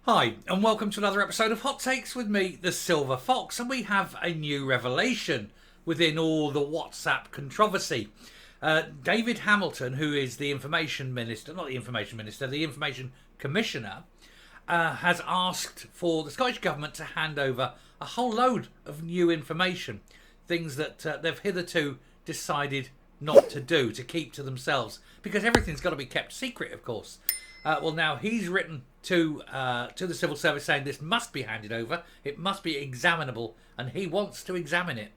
Hi, and welcome to another episode of Hot Takes with me, the Silver Fox, and we have a new revelation within all the WhatsApp controversy. David Hamilton, who is the Information Minister, not the Information Minister, the Information Commissioner, has asked for the Scottish Government to hand over a whole load of new information, things that they've hitherto decided not to do, to keep to themselves, because everything's got to be kept secret, of course. Well, now he's written to the civil service saying this must be handed over, it must be examinable, and he wants to examine it.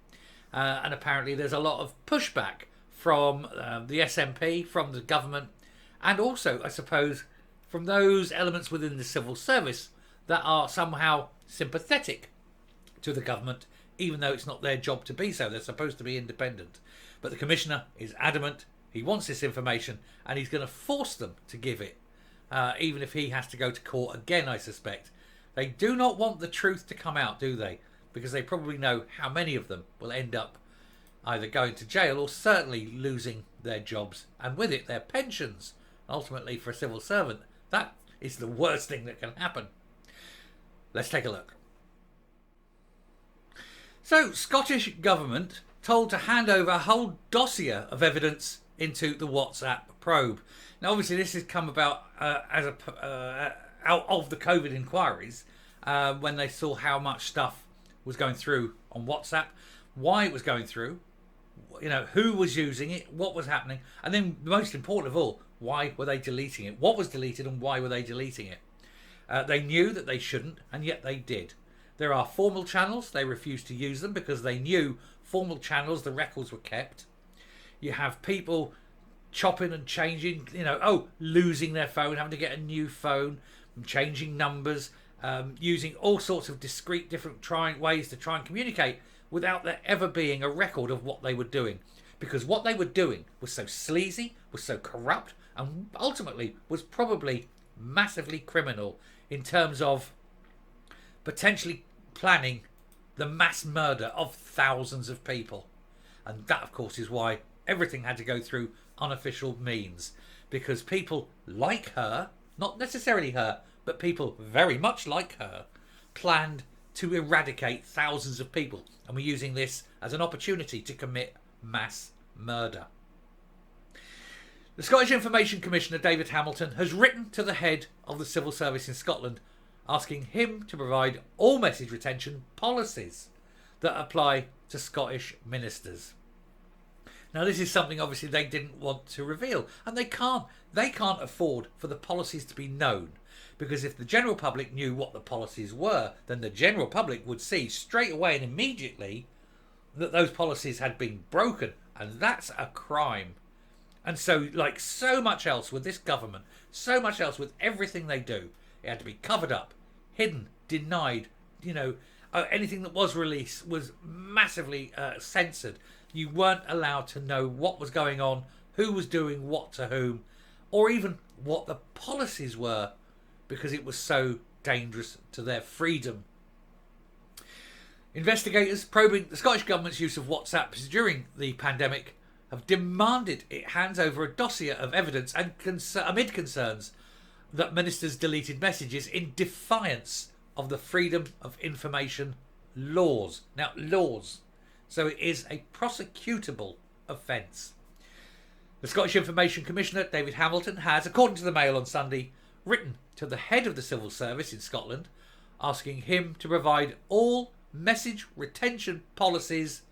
And apparently there's a lot of pushback from the SNP, from the government, and also, I suppose, from those elements within the civil service that are somehow sympathetic to the government, even though it's not their job to be so. They're supposed to be independent. But the Commissioner is adamant, he wants this information, and he's going to force them to give it. Even if he has to go to court again, I suspect. They do not want the truth to come out, do they? Because they probably know how many of them will end up either going to jail or certainly losing their jobs, and with it their pensions. Ultimately, for a civil servant, that is the worst thing that can happen. Let's take a look. So, Scottish Government told to hand over a whole dossier of evidence into the WhatsApp probe. Now, obviously, this has come about out of the COVID inquiries when they saw how much stuff was going through on WhatsApp, why it was going through, who was using it, what was happening, and then most important of all, why were they deleting it? What was deleted and why were they deleting it? They knew that they shouldn't, and yet they did. There are formal channels, they refused to use them because they knew formal channels, the records were kept. You have people chopping and changing, losing their phone, having to get a new phone, changing numbers, using all sorts of discrete different ways to try and communicate without there ever being a record of what they were doing. Because what they were doing was so sleazy, was so corrupt, and ultimately was probably massively criminal in terms of potentially planning the mass murder of thousands of people. And that, of course, is why everything had to go through unofficial means, because people like her, not necessarily her, but people very much like her, planned to eradicate thousands of people, and were using this as an opportunity to commit mass murder. The Scottish Information Commissioner, David Hamilton, has written to the head of the civil service in Scotland asking him to provide all message retention policies that apply to Scottish ministers. Now, this is something obviously they didn't want to reveal, and they can't afford for the policies to be known, because if the general public knew what the policies were, then the general public would see straight away and immediately that those policies had been broken, and that's a crime. And so, like so much else with this government, so much else with everything they do, it had to be covered up, hidden, denied. Anything that was released was massively censored. You weren't allowed to know what was going on, who was doing what to whom, or even what the policies were, because it was so dangerous to their freedom. Investigators probing the Scottish Government's use of WhatsApp during the pandemic have demanded it hands over a dossier of evidence and amid concerns that ministers deleted messages in defiance of the Freedom of Information laws. Now, laws. So it is a prosecutable offence. The Scottish Information Commissioner, David Hamilton, has, according to the Mail on Sunday, written to the head of the civil service in Scotland, asking him to provide all message retention policies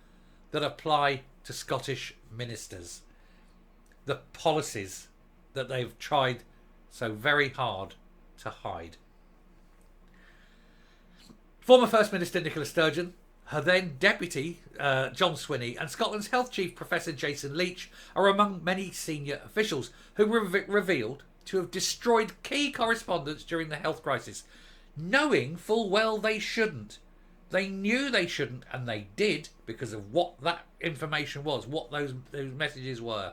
that apply to Scottish ministers. The policies that they've tried so very hard to hide. Former First Minister Nicola Sturgeon, her then Deputy John Swinney, and Scotland's Health Chief Professor Jason Leach are among many senior officials who were revealed to have destroyed key correspondence during the health crisis, knowing full well they shouldn't. They knew they shouldn't, and they did, because of what that information was, what those messages were.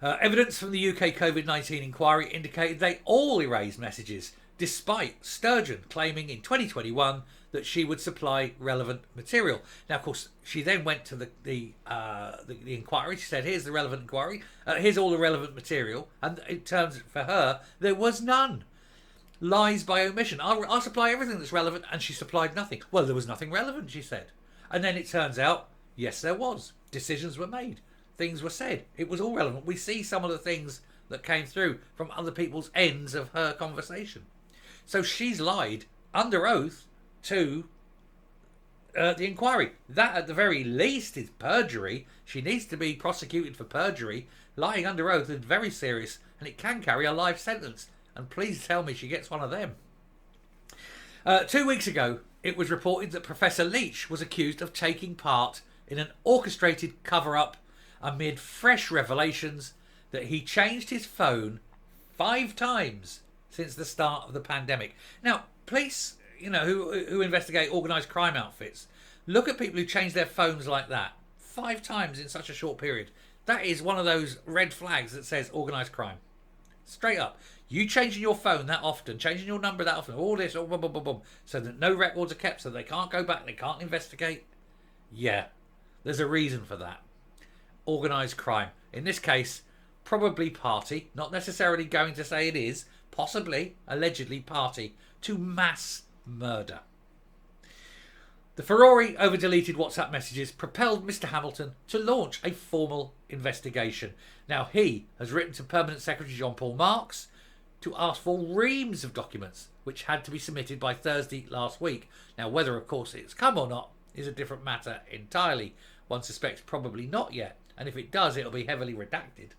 Evidence from the UK COVID-19 inquiry indicated they all erased messages, despite Sturgeon claiming in 2021 that she would supply relevant material. Now, of course, she then went to the inquiry. She said, here's the relevant inquiry. Here's all the relevant material. And it turns for her, there was none. Lies by omission. I'll supply everything that's relevant, and she supplied nothing. Well, there was nothing relevant, she said. And then it turns out, yes, there was. Decisions were made. Things were said. It was all relevant. We see some of the things that came through from other people's ends of her conversation. So she's lied under oath to the inquiry. That, at the very least, is perjury. She needs to be prosecuted for perjury. Lying under oath is very serious, and it can carry a life sentence. And please tell me she gets one of them. 2 weeks ago, it was reported that Professor Leach was accused of taking part in an orchestrated cover-up amid fresh revelations that he changed his phone 5 times since the start of the pandemic. Now, police, who investigate organised crime outfits, look at people who change their phones like that 5 times in such a short period. That is one of those red flags that says organised crime. Straight up. You changing your phone that often, changing your number that often, all this, boom, boom, boom, boom, so that no records are kept, so they can't go back, they can't investigate. Yeah, there's a reason for that. Organised crime. In this case, probably party, not necessarily going to say it is, possibly, allegedly party to mass murder. The furore over deleted WhatsApp messages propelled Mr. Hamilton to launch a formal investigation. Now, he has written to Permanent Secretary Jean-Paul Marx to ask for reams of documents which had to be submitted by Thursday last week. Now, whether, of course, it's come or not is a different matter entirely. One suspects probably not yet, and if it does, it'll be heavily redacted.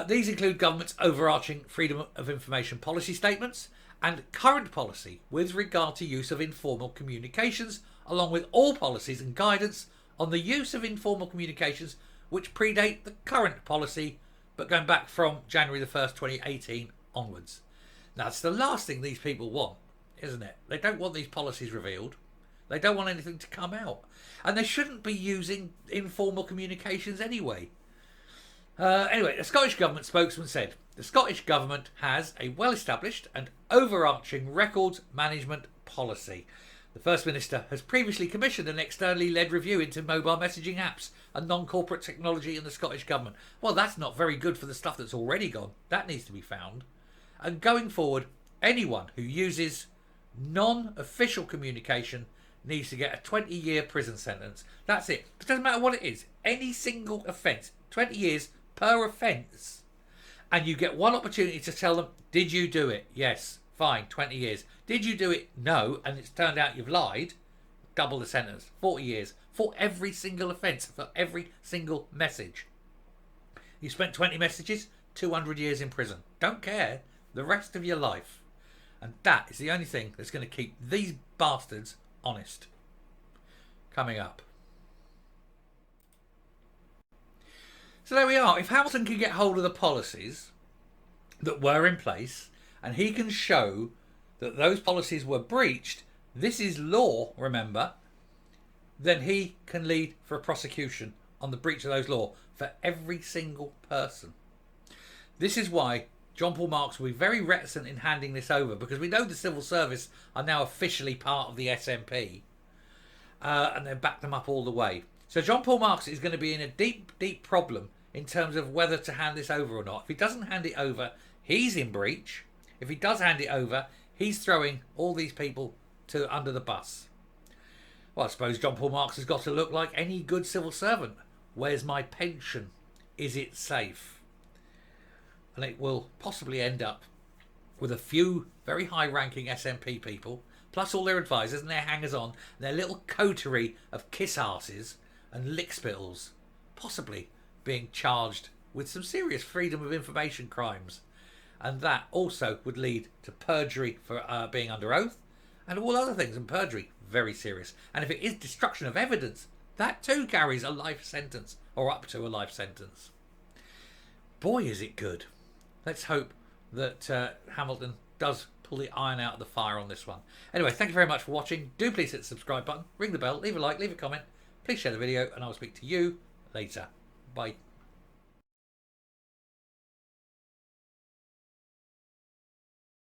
These include government's overarching freedom of information policy statements and current policy with regard to use of informal communications, along with all policies and guidance on the use of informal communications which predate the current policy, but going back from January the 1st, 2018 onwards. Now, it's the last thing these people want, isn't it? They don't want these policies revealed. They don't want anything to come out. And they shouldn't be using informal communications anyway. Anyway, the Scottish Government spokesman said, the Scottish Government has a well-established and overarching records management policy. The First Minister has previously commissioned an externally led review into mobile messaging apps and non-corporate technology in the Scottish Government. Well, that's not very good for the stuff that's already gone. That needs to be found. And going forward, anyone who uses non-official communication needs to get a 20-year prison sentence. That's it. It doesn't matter what it is. Any single offence. 20 years per offence. And you get one opportunity to tell them, did you do it? Yes. Fine, 20 years. Did you do it? No. And it's turned out you've lied. Double the sentence. 40 years. For every single offence. For every single message. You spent 20 messages, 200 years in prison. Don't care. The rest of your life. And that is the only thing that's going to keep these bastards honest. Coming up. So there we are. If Hamilton can get hold of the policies that were in place, and he can show that those policies were breached, this is law, remember, then he can lead for a prosecution on the breach of those laws for every single person. This is why Jean-Paul Marx will be very reticent in handing this over, because we know the civil service are now officially part of the SNP, and they've backed them up all the way. So Jean-Paul Marx is going to be in a deep, deep problem in terms of whether to hand this over or not. If he doesn't hand it over, he's in breach. If he does hand it over, he's throwing all these people under the bus. Well, I suppose Jean-Paul Marx has got to look like any good civil servant. Where's my pension? Is it safe? And it will possibly end up with a few very high-ranking SNP people, plus all their advisors and their hangers-on, and their little coterie of kiss-asses and lickspittles, possibly being charged with some serious freedom of information crimes. And that also would lead to perjury for being under oath, and all other things. And perjury, very serious. And if it is destruction of evidence, that too carries a life sentence, or up to a life sentence. Boy, is it good. Let's hope that Hamilton does pull the iron out of the fire on this one. Anyway, thank you very much for watching. Do please hit the subscribe button, ring the bell, leave a like, leave a comment. Please share the video, and I'll speak to you later. Bye.